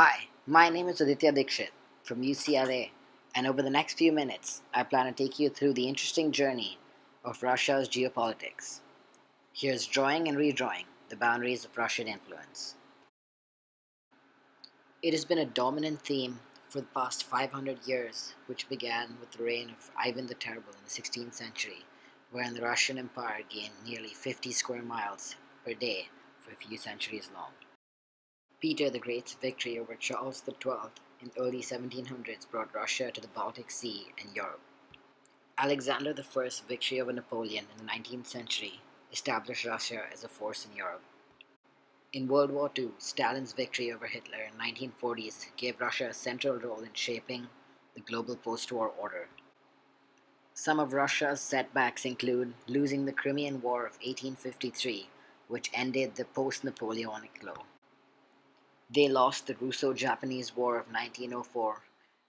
Hi, my name is Aditya Dikshit from UCLA, and over the next few minutes, I plan to take you through the interesting journey of Russia's geopolitics. Here's drawing and redrawing the boundaries of Russian influence. It has been a dominant theme for the past 500 years, which began with the reign of Ivan the Terrible in the 16th century, wherein the Russian Empire gained nearly 50 square miles per day for a few centuries long. Peter the Great's victory over Charles XII in the early 1700s brought Russia to the Baltic Sea and Europe. Alexander I's victory over Napoleon in the 19th century established Russia as a force in Europe. In World War II, Stalin's victory over Hitler in the 1940s gave Russia a central role in shaping the global post-war order. Some of Russia's setbacks include losing the Crimean War of 1853, which ended the post-Napoleonic low. They lost the Russo-Japanese War of 1904,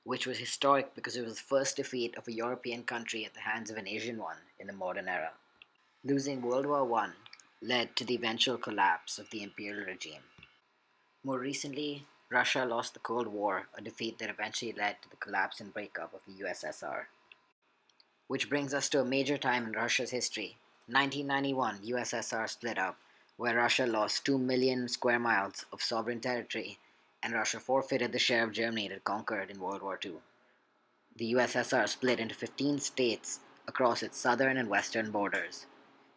which was historic because it was the first defeat of a European country at the hands of an Asian one in the modern era. Losing World War I led to the eventual collapse of the imperial regime. More recently, Russia lost the Cold War, a defeat that eventually led to the collapse and breakup of the USSR. Which brings us to a major time in Russia's history. 1991, USSR split up, where Russia lost 2 million square miles of sovereign territory, and Russia forfeited the share of Germany it had conquered in World War II. The USSR split into 15 states across its southern and western borders.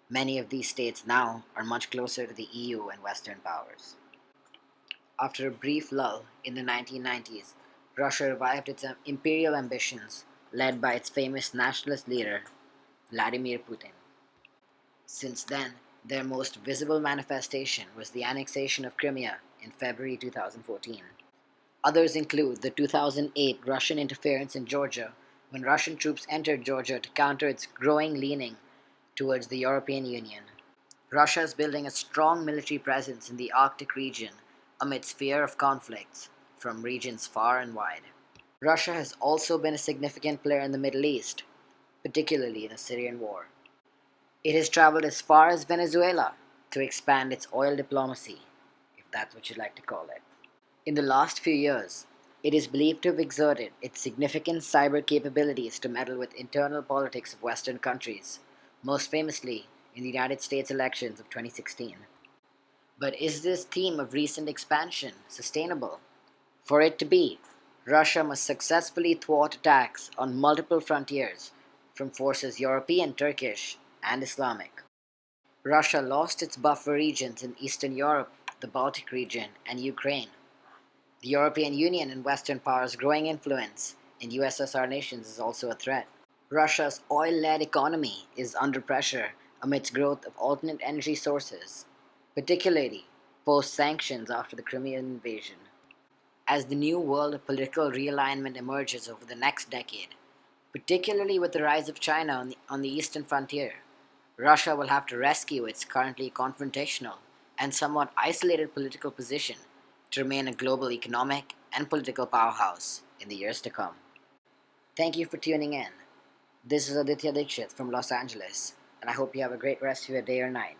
Many of these states now are much closer to the EU and Western powers. After a brief lull in the 1990s, Russia revived its imperial ambitions, led by its famous nationalist leader, Vladimir Putin. Since then, their most visible manifestation was the annexation of Crimea in February 2014. Others include the 2008 Russian interference in Georgia, when Russian troops entered Georgia to counter its growing leaning towards the European Union. Russia is building a strong military presence in the Arctic region amidst fear of conflicts from regions far and wide. Russia has also been a significant player in the Middle East, particularly in the Syrian war. It has traveled as far as Venezuela to expand its oil diplomacy, if that's what you'd like to call it. In the last few years, it is believed to have exerted its significant cyber capabilities to meddle with internal politics of Western countries, most famously in the United States elections of 2016. But is this theme of recent expansion sustainable? For it to be, Russia must successfully thwart attacks on multiple frontiers from forces European, Turkish, and Islamic. Russia lost its buffer regions in Eastern Europe, the Baltic region, and Ukraine. The European Union and Western powers' growing influence in USSR nations is also a threat. Russia's oil-led economy is under pressure amidst growth of alternate energy sources, particularly post-sanctions after the Crimean invasion. As the new world of political realignment emerges over the next decade, particularly with the rise of China on the eastern frontier, Russia will have to rescue its currently confrontational and somewhat isolated political position to remain a global economic and political powerhouse in the years to come. Thank you for tuning in. This is Aditya Dikshit from Los Angeles, and I hope you have a great rest of your day or night.